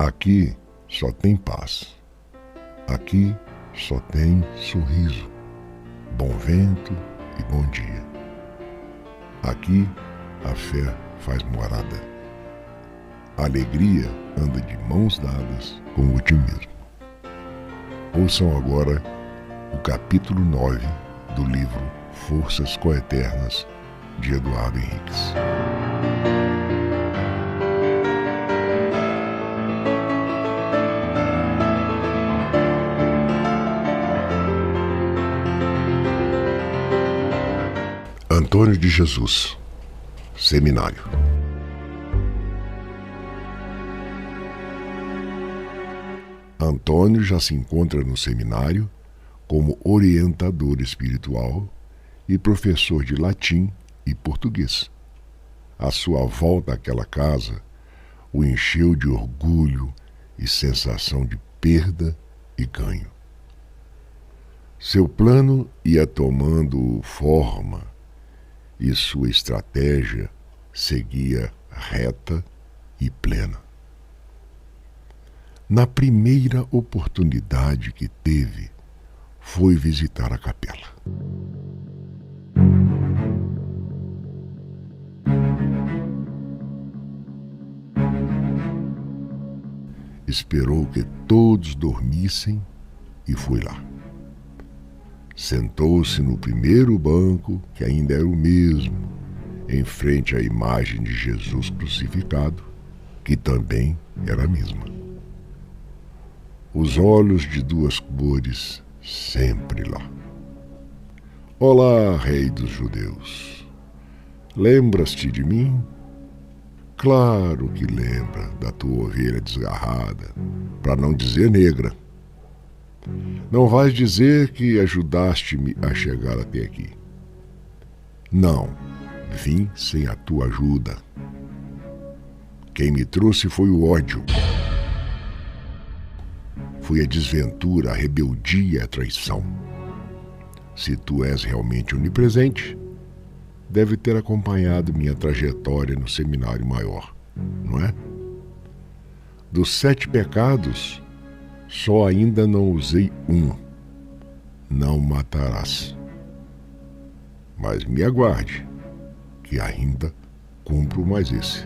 Aqui só tem paz. Aqui só tem sorriso, bom vento e bom dia. Aqui a fé faz morada. A alegria anda de mãos dadas com o otimismo. Ouçam agora o capítulo 9 do livro Forças Coeternas, de Eduardo Henriques. Antônio de Jesus, Seminário. Antônio já se encontra no seminário como orientador espiritual e professor de latim e português. A sua volta àquela casa o encheu de orgulho e sensação de perda e ganho. Seu plano ia tomando forma e sua estratégia seguia reta e plena. Na primeira oportunidade que teve, foi visitar a capela. Esperou que todos dormissem e foi lá. Sentou-se no primeiro banco, que ainda era o mesmo, em frente à imagem de Jesus crucificado, que também era a mesma. Os olhos de duas cores sempre lá. Olá, Rei dos Judeus. Lembras-te de mim? Claro que lembra da tua ovelha desgarrada, para não dizer negra. Não vais dizer que ajudaste-me a chegar até aqui. Não, vim sem a tua ajuda. Quem me trouxe foi o ódio. Foi a desventura, a rebeldia, a traição. Se tu és realmente onipresente, deve ter acompanhado minha trajetória no seminário maior, não é? Dos 7 pecados, só ainda não usei um: não matarás. Mas me aguarde, que ainda cumpro mais esse.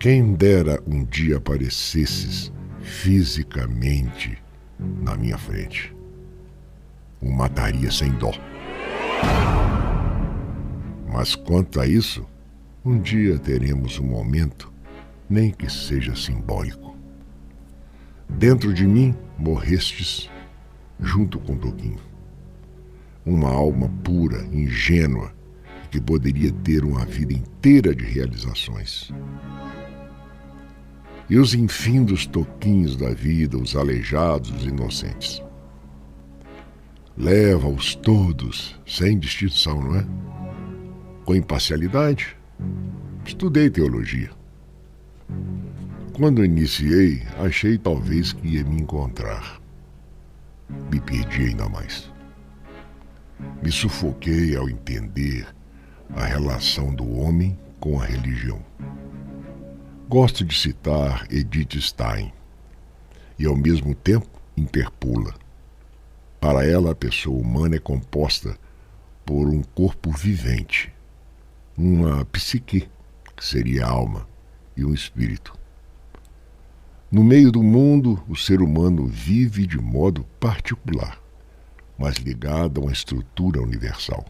Quem dera um dia aparecesses fisicamente na minha frente. O mataria sem dó. Mas quanto a isso, um dia teremos um momento, nem que seja simbólico. Dentro de mim morrestes junto com Toquinho. Uma alma pura, ingênua, que poderia ter uma vida inteira de realizações. E os infindos toquinhos da vida, os aleijados, os inocentes. Leva-os todos, sem distinção, não é? Com imparcialidade. Estudei teologia. Quando iniciei, achei talvez que ia me encontrar. Me perdi ainda mais. Me sufoquei ao entender a relação do homem com a religião. Gosto de citar Edith Stein e, ao mesmo tempo, interpô-la. Para ela, a pessoa humana é composta por um corpo vivente, uma psique, que seria a alma, e um espírito. No meio do mundo, o ser humano vive de modo particular, mas ligado a uma estrutura universal.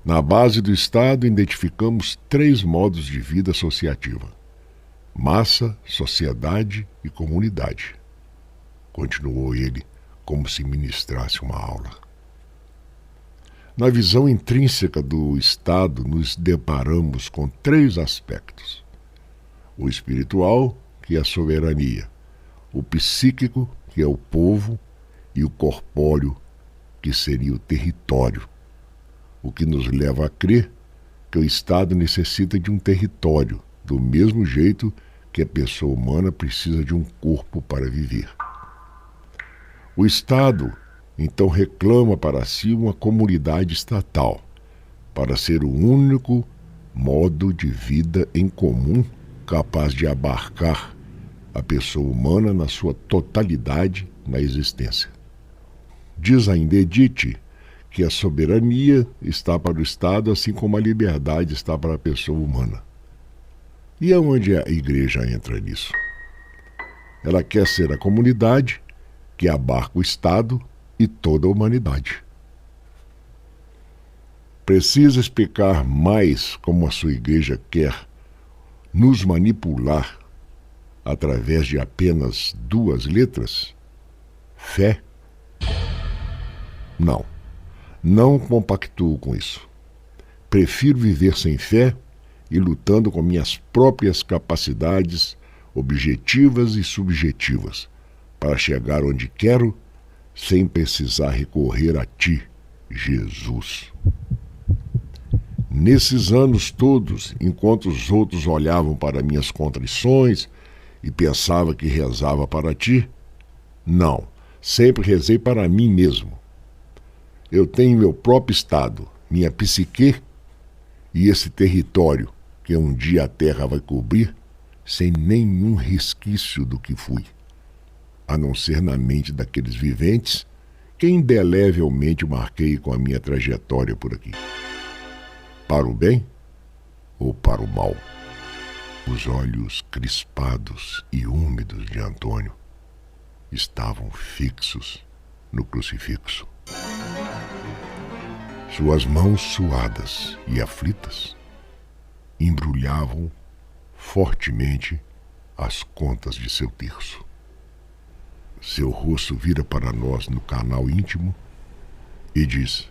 Na base do Estado, identificamos 3 modos de vida associativa: massa, sociedade e comunidade. Continuou ele, como se ministrasse uma aula. Na visão intrínseca do Estado, nos deparamos com 3 aspectos: o espiritual, que é a soberania, o psíquico, que é o povo, e o corpóreo, que seria o território, o que nos leva a crer que o Estado necessita de um território, do mesmo jeito que a pessoa humana precisa de um corpo para viver. O Estado, então, reclama para si uma comunidade estatal, para ser o único modo de vida em comum capaz de abarcar a pessoa humana na sua totalidade na existência. Diz ainda Edith que a soberania está para o Estado, assim como a liberdade está para a pessoa humana. E aonde a igreja entra nisso? Ela quer ser a comunidade que abarca o Estado e toda a humanidade. Precisa explicar mais como a sua igreja quer nos manipular através de apenas 2 letras? Fé? Não compactuo com isso. Prefiro viver sem fé e lutando com minhas próprias capacidades objetivas e subjetivas para chegar onde quero sem precisar recorrer a ti, Jesus. Nesses anos todos, enquanto os outros olhavam para minhas contrições e pensavam que rezava para ti, não, sempre rezei para mim mesmo. Eu tenho meu próprio estado, minha psique e esse território que um dia a terra vai cobrir sem nenhum resquício do que fui, a não ser na mente daqueles viventes que indelevelmente marquei com a minha trajetória por aqui. Para o bem ou para o mal? Os olhos crispados e úmidos de Antônio estavam fixos no crucifixo. Suas mãos suadas e aflitas embrulhavam fortemente as contas de seu terço. Seu rosto vira para nós no canal íntimo e diz: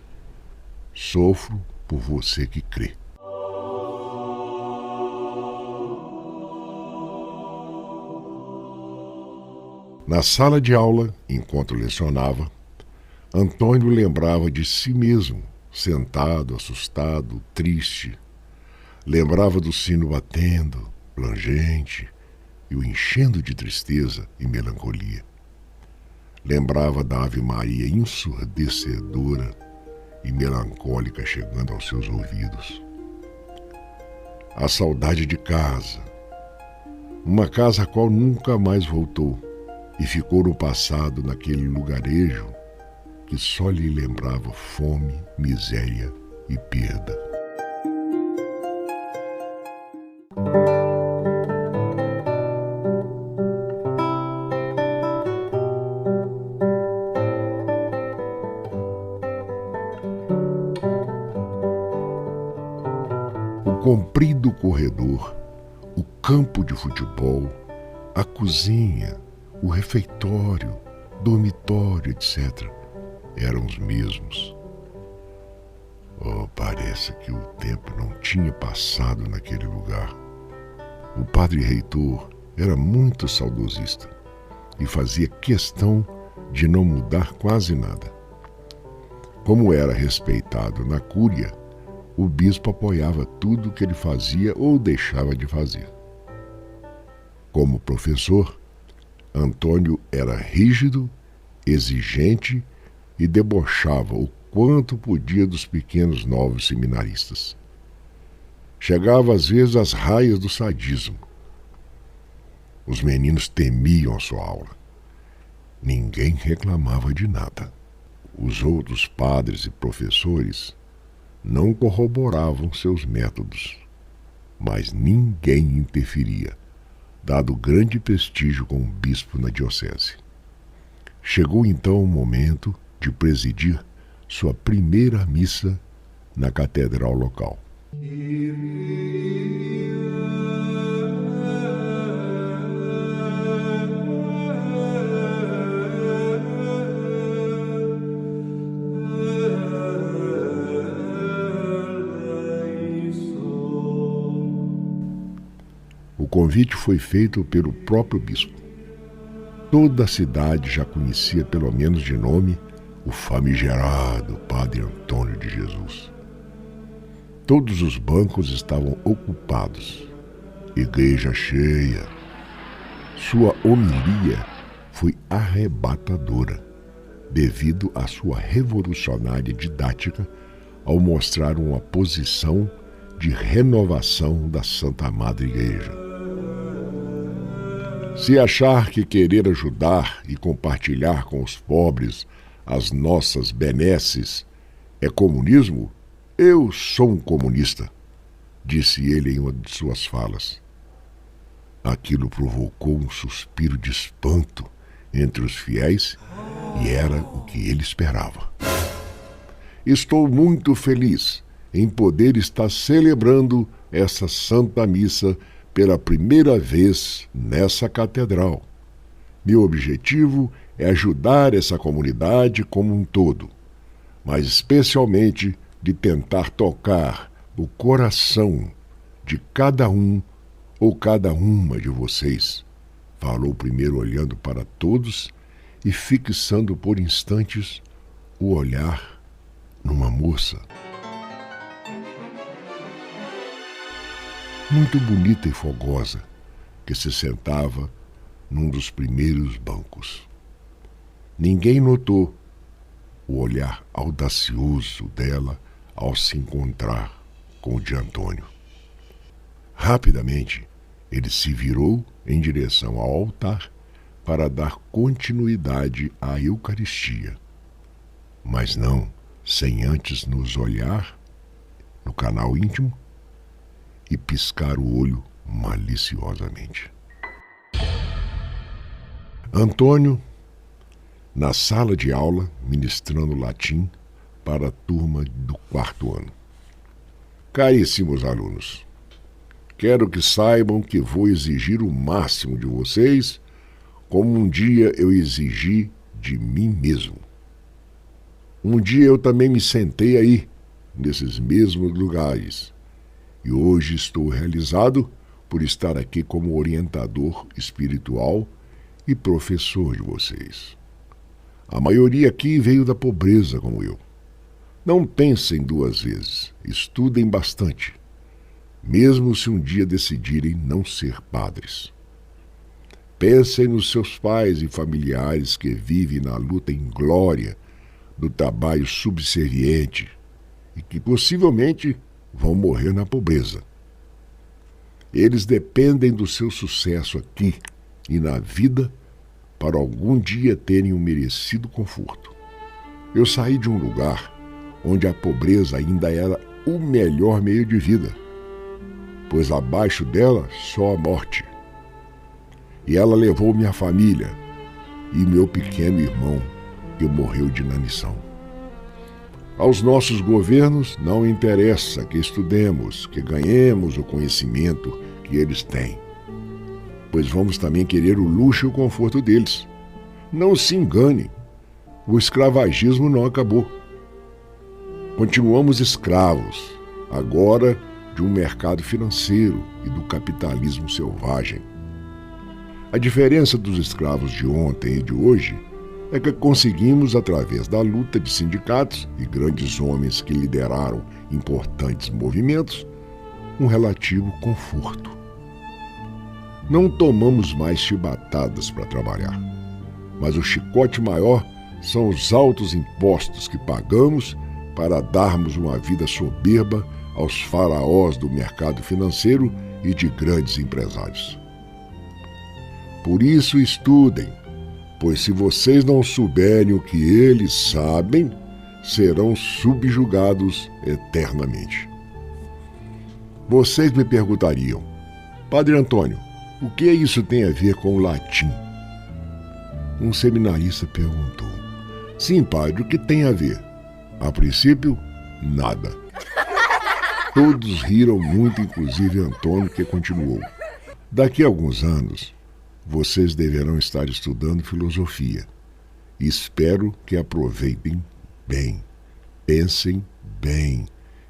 sofro por você que crê. Na sala de aula, enquanto lecionava, Antônio lembrava de si mesmo, sentado, assustado, triste. Lembrava do sino batendo, plangente, e o enchendo de tristeza e melancolia. Lembrava da Ave Maria ensurdecedora e melancólica chegando aos seus ouvidos. A saudade de casa, uma casa a qual nunca mais voltou e ficou no passado naquele lugarejo que só lhe lembrava fome, miséria e perda. O comprido corredor, o campo de futebol, a cozinha, o refeitório, dormitório, etc., eram os mesmos. Oh, parece que o tempo não tinha passado naquele lugar. O padre reitor era muito saudosista e fazia questão de não mudar quase nada. Como era respeitado na cúria, o bispo apoiava tudo que ele fazia ou deixava de fazer. Como professor, Antônio era rígido, exigente e debochava o quanto podia dos pequenos novos seminaristas. Chegava às vezes às raias do sadismo. Os meninos temiam a sua aula. Ninguém reclamava de nada. Os outros padres e professores não corroboravam seus métodos, mas ninguém interferia, dado o grande prestígio com o bispo na diocese. Chegou então o momento de presidir sua primeira missa na catedral local. O convite foi feito pelo próprio bispo. Toda a cidade já conhecia, pelo menos de nome, o famigerado Padre Antônio de Jesus. Todos os bancos estavam ocupados, igreja cheia. Sua homilia foi arrebatadora, devido à sua revolucionária didática ao mostrar uma posição de renovação da Santa Madre Igreja. Se achar que querer ajudar e compartilhar com os pobres as nossas benesses é comunismo, eu sou um comunista, disse ele em uma de suas falas. Aquilo provocou um suspiro de espanto entre os fiéis e era o que ele esperava. Estou muito feliz em poder estar celebrando essa Santa Missa pela primeira vez nessa catedral. Meu objetivo é ajudar essa comunidade como um todo, mas especialmente de tentar tocar o coração de cada um ou cada uma de vocês, falou primeiro olhando para todos e fixando por instantes o olhar numa moça. Muito bonita e fogosa, que se sentava num dos primeiros bancos. Ninguém notou o olhar audacioso dela ao se encontrar com o de Antônio. Rapidamente, ele se virou em direção ao altar para dar continuidade à Eucaristia. Mas não sem antes nos olhar no canal íntimo e piscar o olho maliciosamente. Antônio, na sala de aula, ministrando latim para a turma do 4º ano. Caríssimos alunos, quero que saibam que vou exigir o máximo de vocês, como um dia eu exigi de mim mesmo. Um dia eu também me sentei aí, nesses mesmos lugares, e hoje estou realizado por estar aqui como orientador espiritual e professor de vocês. A maioria aqui veio da pobreza como eu. Não pensem 2 vezes, estudem bastante, mesmo se um dia decidirem não ser padres. Pensem nos seus pais e familiares que vivem na luta inglória do trabalho subserviente e que possivelmente vão morrer na pobreza. Eles dependem do seu sucesso aqui e na vida para algum dia terem um merecido conforto. Eu saí de um lugar onde a pobreza ainda era o melhor meio de vida, pois abaixo dela só a morte. E ela levou minha família e meu pequeno irmão, que morreu de inanição. Aos nossos governos não interessa que estudemos, que ganhemos o conhecimento que eles têm, pois vamos também querer o luxo e o conforto deles. Não se enganem, o escravagismo não acabou. Continuamos escravos, agora de um mercado financeiro e do capitalismo selvagem. A diferença dos escravos de ontem e de hoje é que conseguimos, através da luta de sindicatos e grandes homens que lideraram importantes movimentos, um relativo conforto. Não tomamos mais chibatadas para trabalhar, mas o chicote maior são os altos impostos que pagamos para darmos uma vida soberba aos faraós do mercado financeiro e de grandes empresários. Por isso estudem, pois se vocês não souberem o que eles sabem, serão subjugados eternamente. Vocês me perguntariam, Padre Antônio, o que isso tem a ver com o latim? Um seminarista perguntou. Sim, padre, o que tem a ver? A princípio, nada. Todos riram muito, inclusive Antônio, que continuou. Daqui a alguns anos, vocês deverão estar estudando filosofia. Espero que aproveitem bem, pensem bem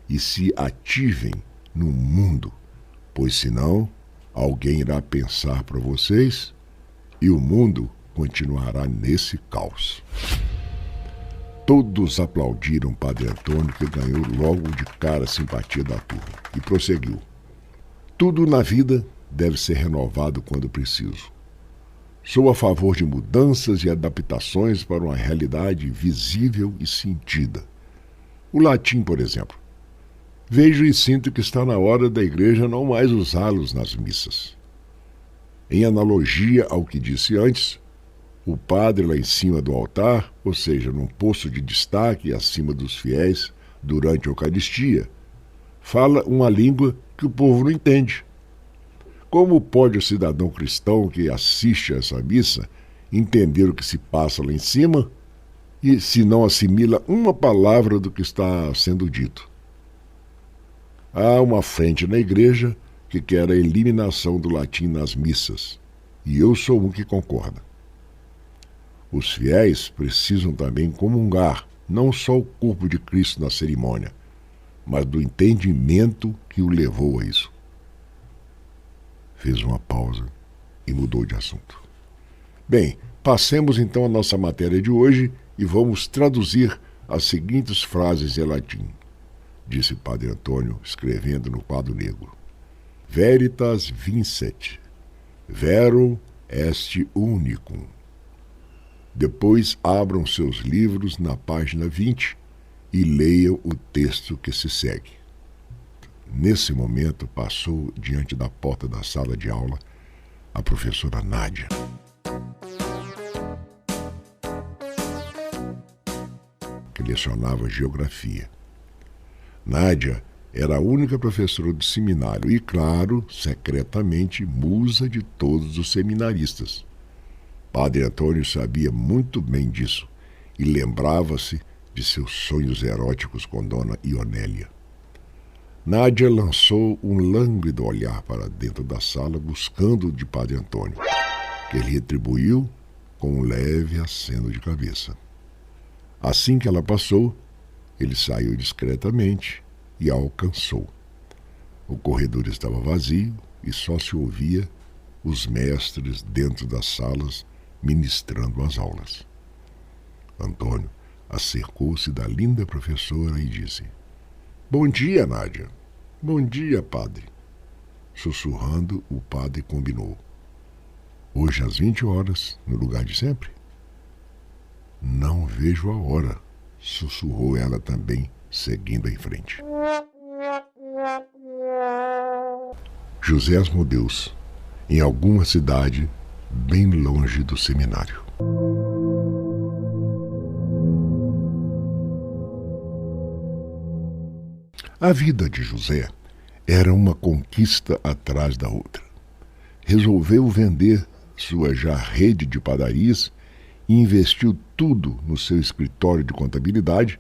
e se ativem no mundo, pois senão alguém irá pensar para vocês e o mundo continuará nesse caos. Todos aplaudiram Padre Antônio, que ganhou logo de cara a simpatia da turma, e prosseguiu. Tudo na vida deve ser renovado quando preciso. Sou a favor de mudanças e adaptações para uma realidade visível e sentida. O latim, por exemplo. Vejo e sinto que está na hora da igreja não mais usá-los nas missas. Em analogia ao que disse antes, o padre lá em cima do altar, ou seja, num posto de destaque acima dos fiéis durante a Eucaristia, fala uma língua que o povo não entende. Como pode o cidadão cristão que assiste a essa missa entender o que se passa lá em cima e se não assimila uma palavra do que está sendo dito? Há uma frente na igreja que quer a eliminação do latim nas missas, e eu sou um que concorda. Os fiéis precisam também comungar não só o corpo de Cristo na cerimônia, mas do entendimento que o levou a isso. Fez uma pausa e mudou de assunto. Bem, passemos então à nossa matéria de hoje e vamos traduzir as seguintes frases em latim, disse Padre Antônio, escrevendo no quadro negro. Veritas vincet, verum est unicum. Depois abram seus livros na página 20 e leiam o texto que se segue. Nesse momento, passou diante da porta da sala de aula a professora Nádia. Que lecionava geografia. Nádia era a única professora do seminário e, claro, secretamente, musa de todos os seminaristas. Padre Antônio sabia muito bem disso e lembrava-se de seus sonhos eróticos com Dona Ionélia. Nádia lançou um lânguido olhar para dentro da sala buscando o de Padre Antônio, que ele retribuiu com um leve aceno de cabeça. Assim que ela passou, ele saiu discretamente e a alcançou. O corredor estava vazio e só se ouvia os mestres dentro das salas ministrando as aulas. Antônio acercou-se da linda professora e disse: Bom dia, Nádia. Bom dia, padre. Sussurrando, o padre combinou: Hoje às 20 horas, no lugar de sempre? Não vejo a hora, sussurrou ela também, seguindo em frente. José Asmodeus, em alguma cidade bem longe do seminário. A vida de José era uma conquista atrás da outra. Resolveu vender sua já rede de padarias e investiu tudo no seu escritório de contabilidade,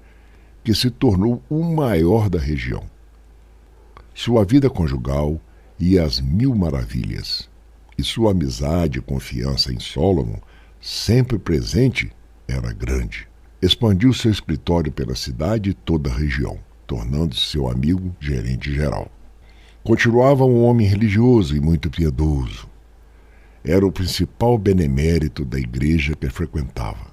que se tornou o maior da região. Sua vida conjugal ia às mil maravilhas, e sua amizade e confiança em Solomon, sempre presente, era grande. Expandiu seu escritório pela cidade e toda a região, tornando-se seu amigo gerente geral. Continuava um homem religioso e muito piedoso. Era o principal benemérito da igreja que frequentava.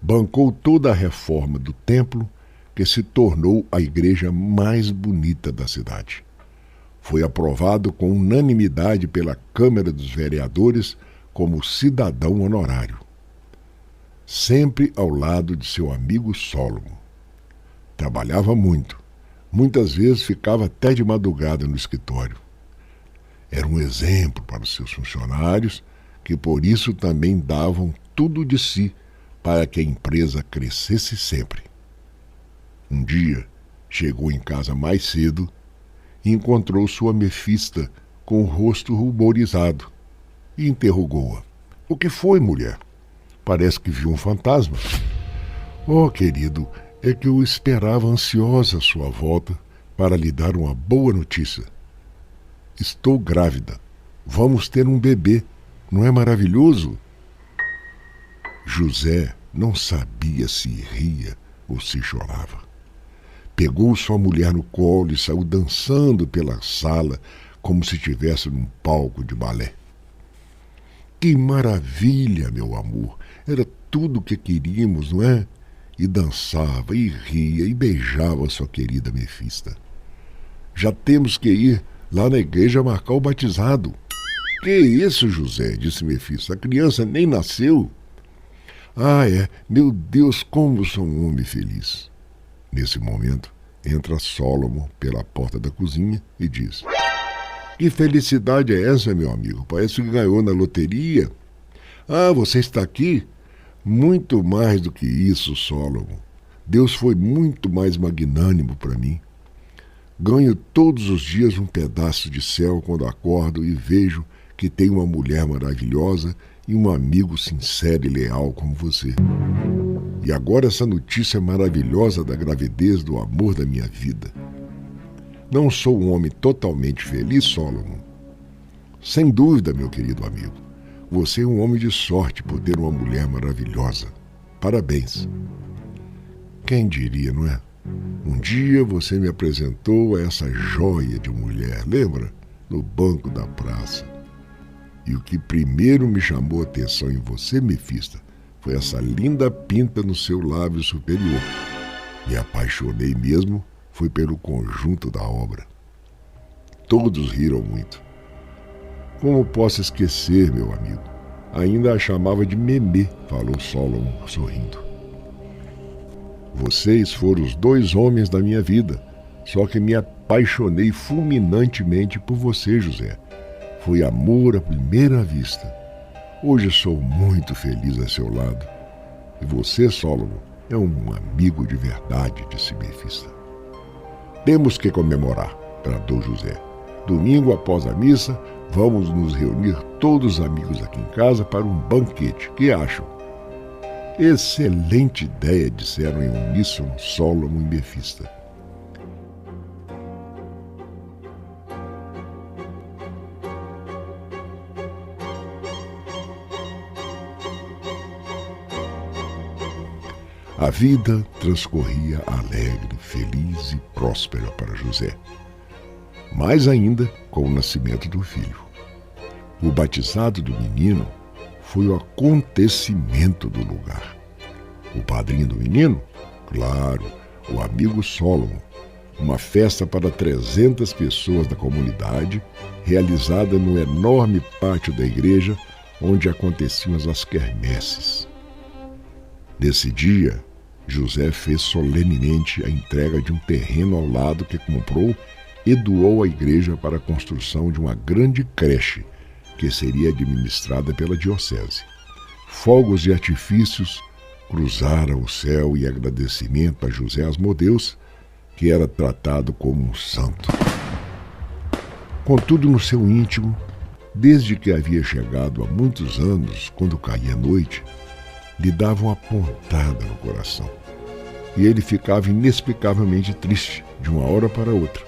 Bancou toda a reforma do templo, que se tornou a igreja mais bonita da cidade. Foi aprovado com unanimidade pela Câmara dos Vereadores como cidadão honorário. Sempre ao lado de seu amigo Solomon. Trabalhava muito. Muitas vezes ficava até de madrugada no escritório. Era um exemplo para os seus funcionários, que por isso também davam tudo de si para que a empresa crescesse sempre. Um dia, chegou em casa mais cedo e encontrou sua Mefista com o rosto ruborizado e interrogou-a. O que foi, mulher? Parece que viu um fantasma. Oh, querido, é que eu esperava ansiosa a sua volta para lhe dar uma boa notícia. Estou grávida. Vamos ter um bebê. Não é maravilhoso? José não sabia se ria ou se chorava. Pegou sua mulher no colo e saiu dançando pela sala como se estivesse num palco de balé. Que maravilha, meu amor! Era tudo o que queríamos, não é? E dançava, e ria, e beijava sua querida Mefista. Já temos que ir lá na igreja marcar o batizado. Que isso, José? Disse Mefista. A criança nem nasceu. Ah, é. Meu Deus, como sou um homem feliz. Nesse momento, entra Solomon pela porta da cozinha e diz: Que felicidade é essa, meu amigo? Parece que ganhou na loteria. Ah, você está aqui? Muito mais do que isso, Solomon. Deus foi muito mais magnânimo para mim. Ganho todos os dias um pedaço de céu quando acordo e vejo que tenho uma mulher maravilhosa e um amigo sincero e leal como você. E agora essa notícia maravilhosa da gravidez do amor da minha vida. Não sou um homem totalmente feliz, Solomon? Sem dúvida, meu querido amigo. Você é um homem de sorte por ter uma mulher maravilhosa. Parabéns. Quem diria, não é? Um dia você me apresentou a essa joia de mulher, lembra? No banco da praça. E o que primeiro me chamou a atenção em você, Mefista, foi essa linda pinta no seu lábio superior. Me apaixonei mesmo, foi pelo conjunto da obra. Todos riram muito. Como posso esquecer, meu amigo? Ainda a chamava de Memê, falou Solomon sorrindo. Vocês foram os 2 homens da minha vida, só que me apaixonei fulminantemente por você, José. Foi amor à primeira vista. Hoje sou muito feliz a seu lado. E você, Solomon, é um amigo de verdade, disse Mefista. Temos que comemorar, bradou José. Domingo após a missa, vamos nos reunir todos os amigos aqui em casa para um banquete. Que acham? Excelente ideia, disseram em uníssono Solomon e Mefista. A vida transcorria alegre, feliz e próspera para José. Mais ainda com o nascimento do filho. O batizado do menino foi o acontecimento do lugar. O padrinho do menino? Claro, o amigo Solomon. Uma festa para 300 pessoas da comunidade, realizada no enorme pátio da igreja, onde aconteciam as quermesses. Nesse dia, José fez solenemente a entrega de um terreno ao lado que comprou e doou à igreja para a construção de uma grande creche que seria administrada pela diocese. Fogos de artifícios cruzaram o céu em agradecimento a José Asmodeus, que era tratado como um santo. Contudo, no seu íntimo, desde que havia chegado há muitos anos, quando caía a noite, lhe dava uma pontada no coração. E ele ficava inexplicavelmente triste, de uma hora para outra.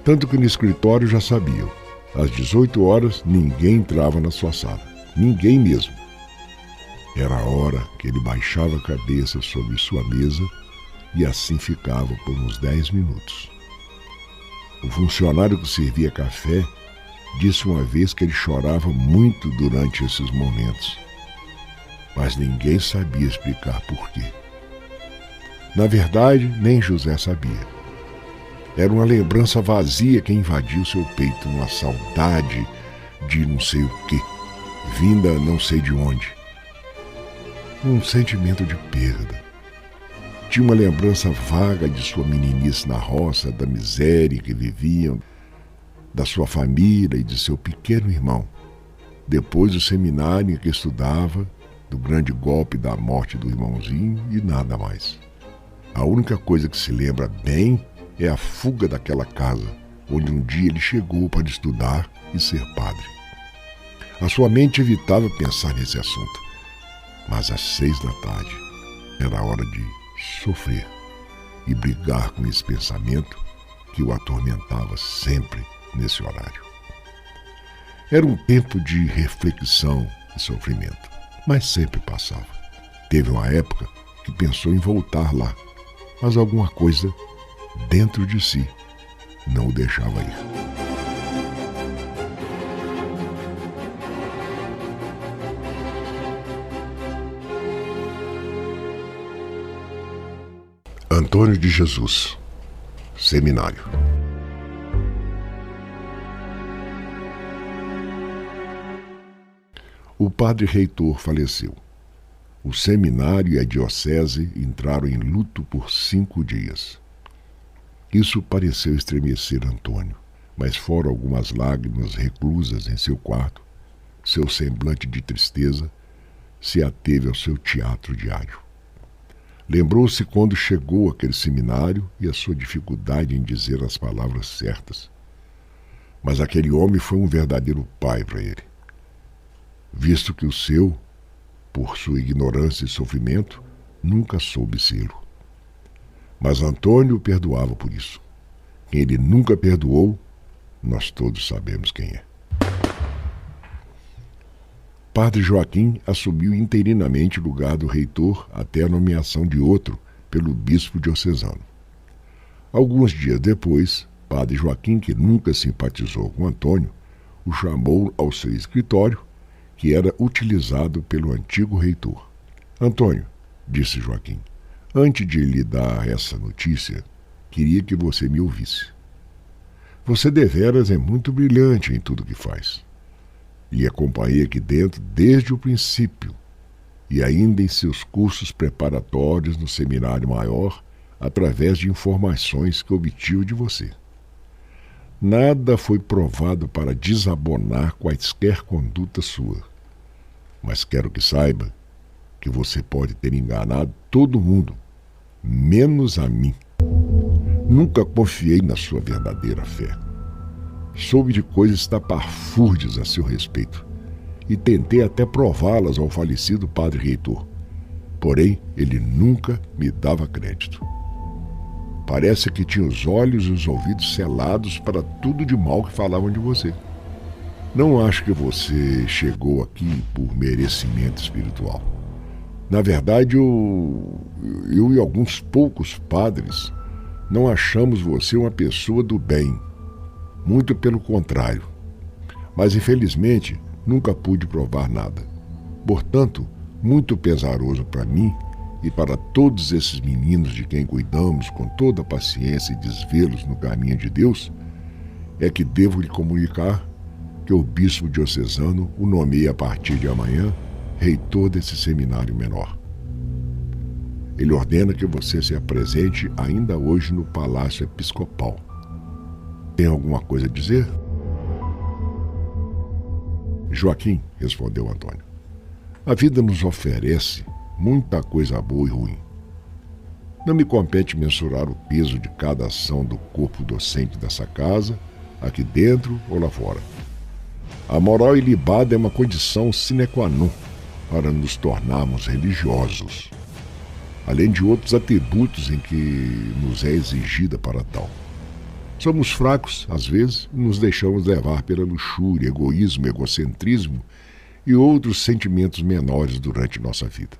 Tanto que no escritório já sabiam. Às 18 horas, ninguém entrava na sua sala. Ninguém mesmo. Era a hora que ele baixava a cabeça sobre sua mesa e assim ficava por uns 10 minutos. O funcionário que servia café disse uma vez que ele chorava muito durante esses momentos. Mas ninguém sabia explicar por quê. Na verdade, nem José sabia. Era uma lembrança vazia que invadiu seu peito, uma saudade de não sei o quê, vinda não sei de onde. Um sentimento de perda. Tinha uma lembrança vaga de sua meninice na roça, da miséria que viviam, da sua família e de seu pequeno irmão. Depois do seminário em que estudava, do grande golpe da morte do irmãozinho e nada mais. A única coisa que se lembra bem é a fuga daquela casa, onde um dia ele chegou para estudar e ser padre. A sua mente evitava pensar nesse assunto, mas às 6 da tarde era a hora de sofrer e brigar com esse pensamento que o atormentava sempre nesse horário. Era um tempo de reflexão e sofrimento, mas sempre passava. Teve uma época que pensou em voltar lá, mas alguma coisa dentro de si não o deixava ir. Antônio de Jesus, Seminário. O padre reitor faleceu. O seminário e a diocese entraram em luto por 5 dias. Isso pareceu estremecer Antônio, mas foram algumas lágrimas reclusas em seu quarto, seu semblante de tristeza se ateve ao seu teatro diário. Lembrou-se quando chegou àquele seminário e a sua dificuldade em dizer as palavras certas. Mas aquele homem foi um verdadeiro pai para ele, visto que o seu, por sua ignorância e sofrimento, nunca soube sê-lo. Mas Antônio o perdoava por isso. Quem ele nunca perdoou, nós todos sabemos quem é. Padre Joaquim assumiu interinamente o lugar do reitor até a nomeação de outro pelo bispo diocesano. Alguns dias depois, Padre Joaquim, que nunca simpatizou com Antônio, o chamou ao seu escritório, que era utilizado pelo antigo reitor. Antônio, disse Joaquim, antes de lhe dar essa notícia, queria que você me ouvisse. Você deveras é muito brilhante em tudo que faz. Lhe acompanhei aqui dentro desde o princípio e ainda em seus cursos preparatórios no seminário maior, através de informações que obtive de você. Nada foi provado para desabonar quaisquer conduta sua, mas quero que saiba que você pode ter enganado todo mundo, menos a mim. Nunca confiei na sua verdadeira fé. Soube de coisas estapafúrdias a seu respeito e tentei até prová-las ao falecido padre reitor. Porém, ele nunca me dava crédito. Parece que tinha os olhos e os ouvidos selados para tudo de mal que falavam de você. Não acho que você chegou aqui por merecimento espiritual. Na verdade, eu e alguns poucos padres não achamos você uma pessoa do bem. Muito pelo contrário. Mas, infelizmente, nunca pude provar nada. Portanto, muito pesaroso para mim e para todos esses meninos de quem cuidamos com toda a paciência e desvelos no caminho de Deus, é que devo lhe comunicar que o bispo diocesano o nomeia a partir de amanhã reitor desse seminário menor. Ele ordena que você se apresente ainda hoje no Palácio Episcopal. Tem alguma coisa a dizer? Joaquim, respondeu Antônio, a vida nos oferece muita coisa boa e ruim. Não me compete mensurar o peso de cada ação do corpo docente dessa casa, aqui dentro ou lá fora. A moral ilibada é uma condição sine qua non para nos tornarmos religiosos, além de outros atributos em que nos é exigida para tal. Somos fracos, às vezes, e nos deixamos levar pela luxúria, egoísmo, egocentrismo e outros sentimentos menores durante nossa vida.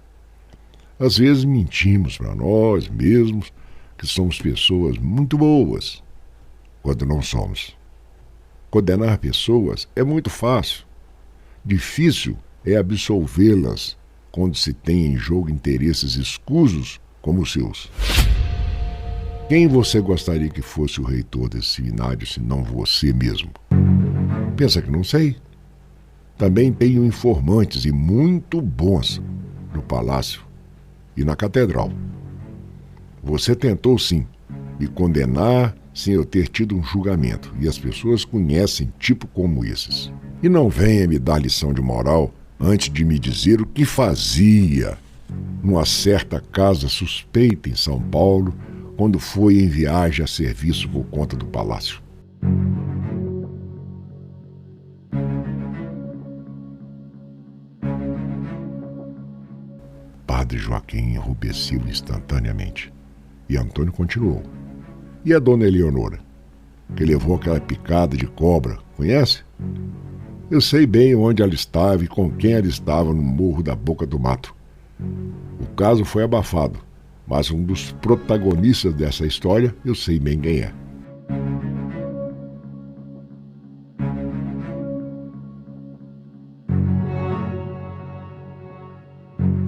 Às vezes mentimos para nós mesmos que somos pessoas muito boas, quando não somos. Condenar pessoas é muito fácil. Difícil é absolvê-las quando se tem em jogo interesses escusos como os seus. Quem você gostaria que fosse o reitor desse seminário, se não você mesmo? Pensa que não sei? Também tenho informantes e muito bons no palácio e na catedral. Você tentou sim me condenar sem eu ter tido um julgamento, e as pessoas conhecem tipo como esses. E não venha me dar lição de moral antes de me dizer o que fazia numa certa casa suspeita em São Paulo, quando foi em viagem a serviço por conta do palácio. Padre Joaquim enrubesceu instantaneamente e Antônio continuou. E a dona Eleonora, que levou aquela picada de cobra, conhece? Eu sei bem onde ela estava e com quem ela estava no Morro da Boca do Mato. O caso foi abafado, mas um dos protagonistas dessa história eu sei bem quem é.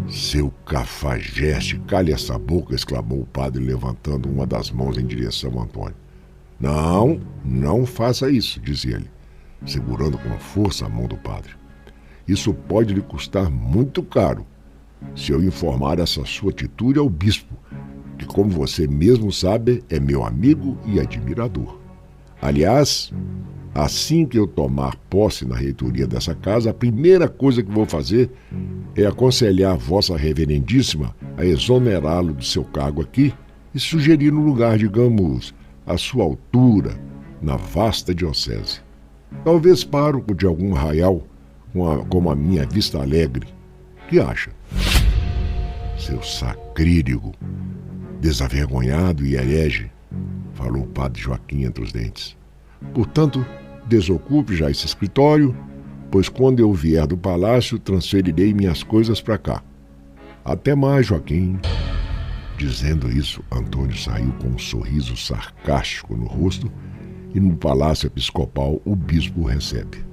Seu cafajeste, cale essa boca, exclamou o padre, levantando uma das mãos em direção a Antônio. Não, não faça isso, dizia ele, segurando com força a mão do padre. Isso pode lhe custar muito caro, se eu informar essa sua atitude ao bispo, que, como você mesmo sabe, é meu amigo e admirador. Aliás, assim que eu tomar posse na reitoria dessa casa, a primeira coisa que vou fazer é aconselhar Vossa Reverendíssima a exonerá-lo do seu cargo aqui e sugerir no lugar, digamos, a sua altura, na vasta diocese. Talvez pároco de algum arraial, como a minha Vista Alegre. Que acha? Seu sacrílego, desavergonhado e herege, falou o padre Joaquim entre os dentes. Portanto, desocupe já esse escritório, pois quando eu vier do palácio, transferirei minhas coisas para cá. Até mais, Joaquim. Dizendo isso, Antônio saiu com um sorriso sarcástico no rosto e no palácio episcopal o bispo o recebe.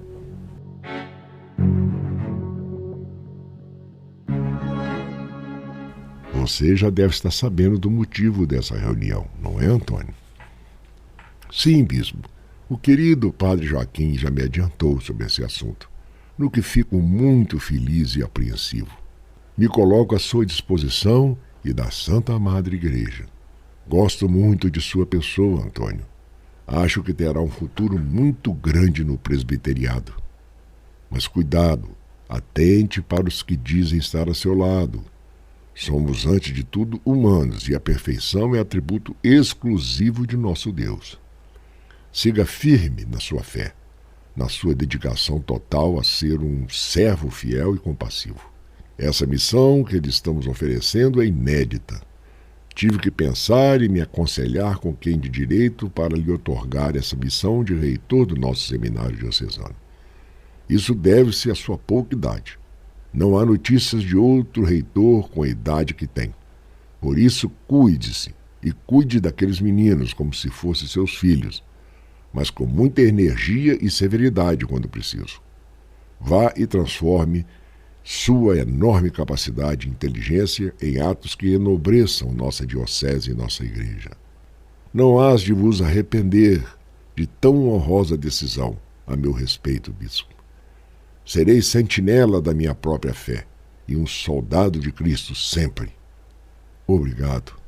Você já deve estar sabendo do motivo dessa reunião, não é, Antônio? Sim, bispo. O querido padre Joaquim já me adiantou sobre esse assunto, no que fico muito feliz e apreensivo. Me coloco à sua disposição e da Santa Madre Igreja. Gosto muito de sua pessoa, Antônio. Acho que terá um futuro muito grande no presbiteriado. Mas cuidado, atente para os que dizem estar a seu lado. Somos, antes de tudo, humanos e a perfeição é atributo exclusivo de nosso Deus. Siga firme na sua fé, na sua dedicação total a ser um servo fiel e compassivo. Essa missão que lhe estamos oferecendo é inédita. Tive que pensar e me aconselhar com quem de direito para lhe outorgar essa missão de reitor do nosso seminário diocesano. Isso deve-se à sua pouca idade. Não há notícias de outro reitor com a idade que tem. Por isso, cuide-se e cuide daqueles meninos como se fossem seus filhos, mas com muita energia e severidade quando preciso. Vá e transforme sua enorme capacidade e inteligência em atos que enobreçam nossa diocese e nossa igreja. Não hás de vos arrepender de tão honrosa decisão, a meu respeito, bispo. Serei sentinela da minha própria fé e um soldado de Cristo sempre. Obrigado.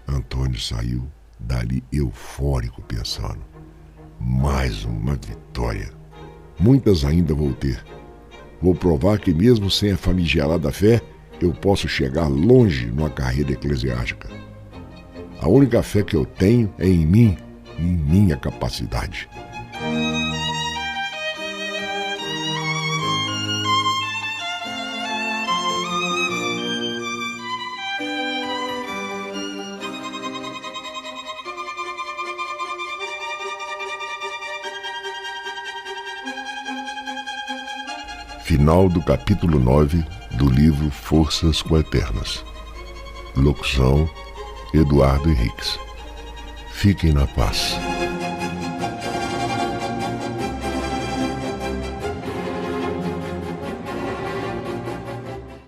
Antônio saiu dali eufórico pensando. Mais uma vitória. Muitas ainda vou ter. Vou provar que mesmo sem a famigerada fé, eu posso chegar longe numa carreira eclesiástica. A única fé que eu tenho é em mim e em minha capacidade. Final do capítulo 9 do livro Forças Coeternas. Locução: Eduardo Henriques. Fiquem na paz.